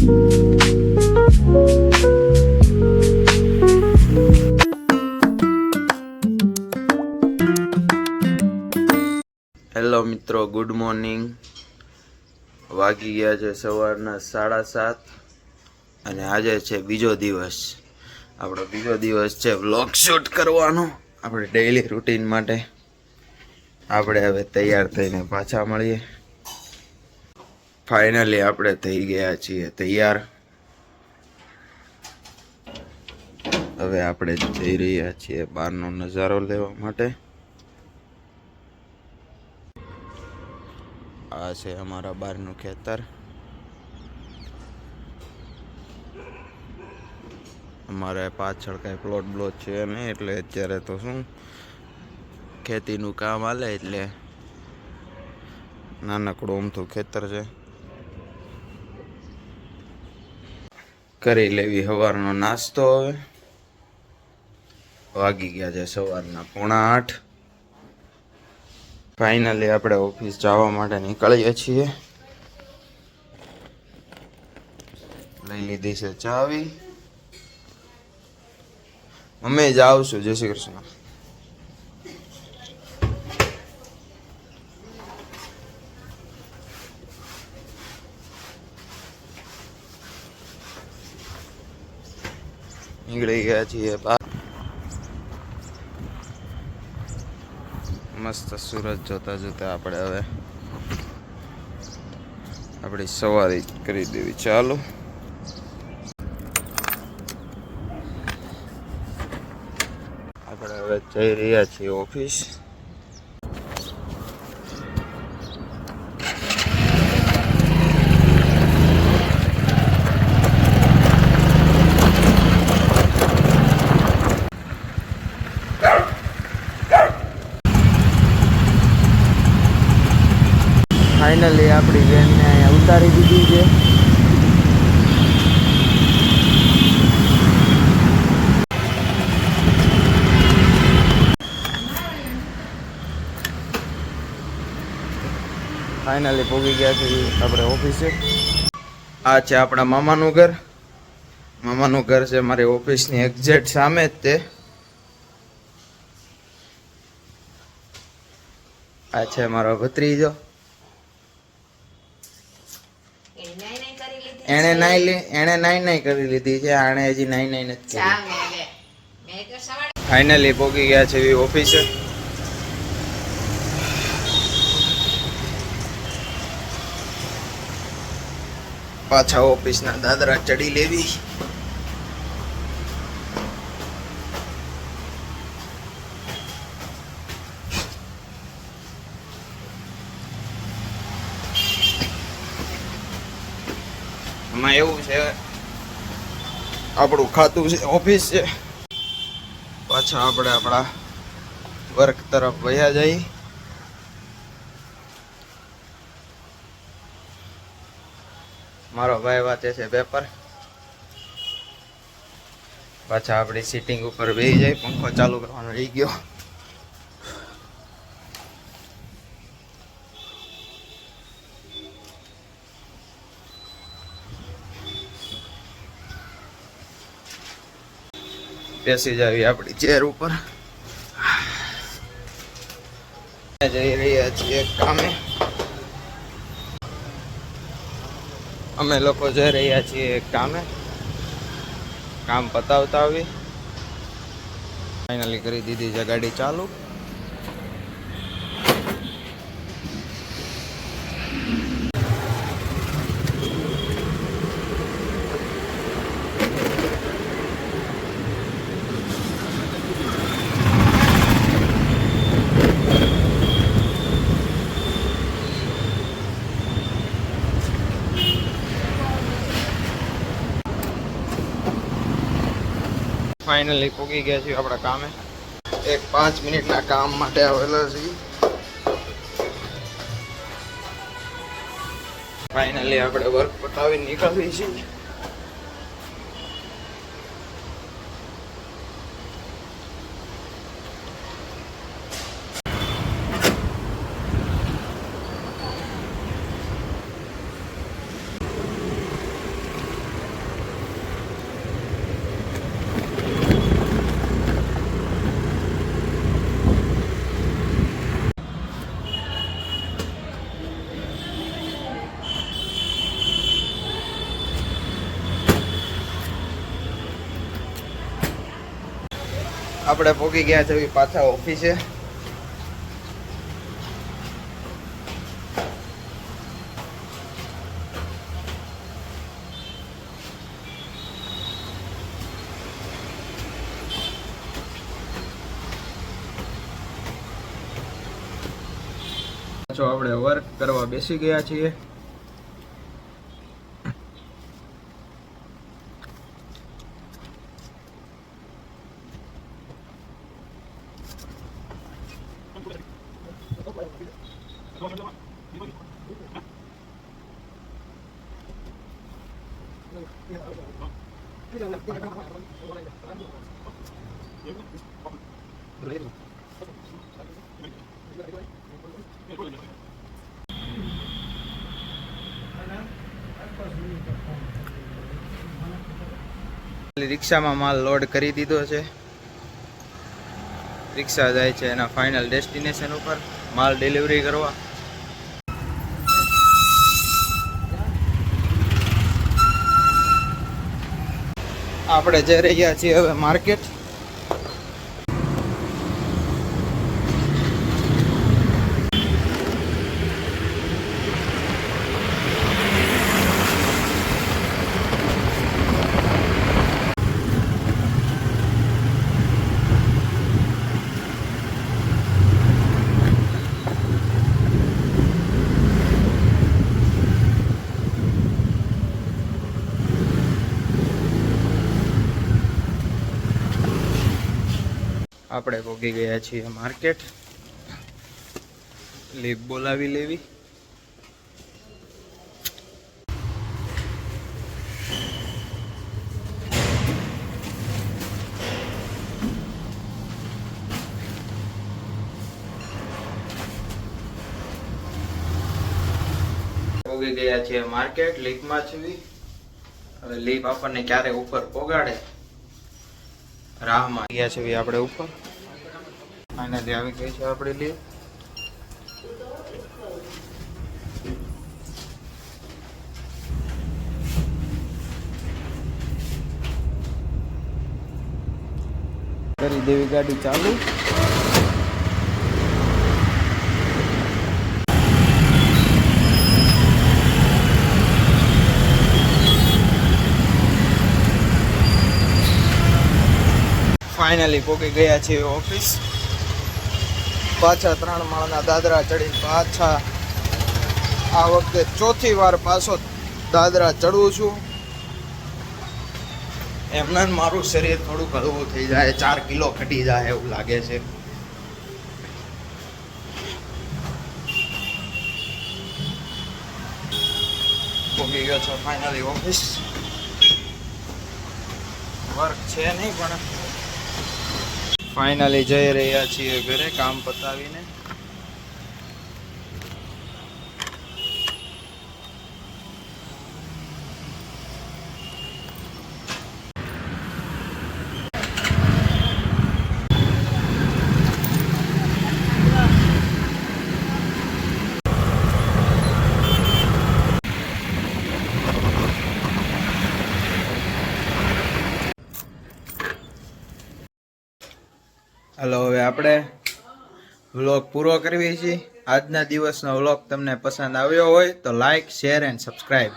Hello મિત્રો, good morning. વાગી ગયા છે સવારના 7:30 અને આજે છે બીજો દિવસ. આપણો બીજો દિવસ છે વ્લોગ શૂટ કરવાનો આપણે ડેઈલી રૂટીન માટે. આપણે હવે તૈયાર થઈને પાછા મળીએ. ફાઇનલી આપણે થઈ ગયા છીએ તૈયાર. હવે આપણે જઈ રહ્યા છીએ બહારનો નજારો લેવા માટે. આ છે અમારા બહારનું ખેતર. અમારે પાછળ કાંઈ પ્લોટ બ્લોટ છે નહીં, એટલે અત્યારે તો શું ખેતીનું કામ હાલે, એટલે નાનકડું અમથું ખેતર છે. કરી લેવી સવારનો નાસ્તો. હવે વાગી ગયા છે સવારના 7:45. ફાઇનલી આપણે ઓફિસ જવા માટે નીકળીએ છીએ. લઈ લીધી છે ચાવી. અમે જ આવશું. જય શ્રી કૃષ્ણ. નીકળી ગયા છીએ બહાર. મસ્ત સૂરજ જોતા જોતા આપણે હવે આપણી સવારી કરી દેવી. ચાલો આપણે હવે જઈ રહ્યા છીએ ઓફિસ. ફાઇનલી આપણી વેનને અહીંયા ઉતારી દીધી છે. ફાઇનલી પહોંચી ગયા છીએ આપણે ઓફિસે. આ છે આપણા મામાનું ઘર. મામાનું ઘર છે મારી ઓફિસની એક્ઝેક્ટ સામે જ તે. આ છે મારો ભત્રીજો. એને નાઈ કરી લીધી છે. આણે હજી નાઈ નથી. ફાઇનલી પહોંચી ગયા છે ઓફિસે. પાછા ઓફિસના દાદરા ચડી લેવી. એમાં એવું છે, આપણું ખાતું છે, ઓફિસ છે. પાછા આપણે આપણા વર્ક તરફ વયા જઈએ. મારો ભાઈ વાંચે છે પેપર. પાછા આપણી સીટિંગ ઉપર બેસી જાય. પંખો ચાલુ કરવાનો રહી ગયો. બેસી જાવી આપણી ચેર ઉપર. જઈ રહ્યા છીએ કામે. અમે લોકો જઈ રહ્યા છીએ કામે. કામ પતાવતા આવી. ફાઇનલી કરી દીધી છે ગાડી ચાલુ. ફાઇનલી પહોંચી ગયા છીએ આપણા કામે. એક 5 મિનિટના કામ માટે આવેલા છીએ. ફાઇનલી આપણે વર્ક પતાવી નીકળવી છીએ. આપણે પોગી ગયા છે પાછા ઓફિસે. આપણે વર્ક કરવા બેસી ગયા છીએ. રિક્ષામાં માલ લોડ કરી દીધો છે. રિક્ષા જાય છે એના ફાઇનલ ડેસ્ટિનેશન ઉપર માલ ડિલિવરી કરવા. આપણે જઈ રહ્યા છીએ હવે માર્કેટ. આપણે પહોંચી ગયા છીએ માર્કેટ. લીપ બોલાવી લેવી. પહોંચી ગયા છીએ માર્કેટ. લીપમાં છીએ. હવે લીપ આપણને ક્યારે ઉપર પોગાડે રાહમાં ગયા છે આપણે ઉપર. ફાઇનલી આવી ગઈ છે આપણી લીપ. કરી દેવી ગાડી ચાલુ. ફાઇનલી પહોંચી ગયા છીએ ઓફિસ. પાછા 3 માળના દાદરા ચડીને પાછા આ વખતે 4થી વાર પાછો દાદરા ચડું છું. એમને મારું શરીર થોડુંક હળવું થઈ જાય, 4 કિલો ઘટી જાય એવું લાગે છે. પહોંચી ગયો છો ફાઇનલી ઓફિસ. વર્ક છે નહીં પણ ફાઇનલી જઈ રહ્યા છીએ ઘરે કામ પતાવીને. હલો, હવે આપણે વ્લોગ પૂરો કરવી છીએ. આજના દિવસનો વ્લોગ તમને પસંદ આવ્યો હોય તો લાઈક, શેર એન્ડ સબસ્ક્રાઈબ.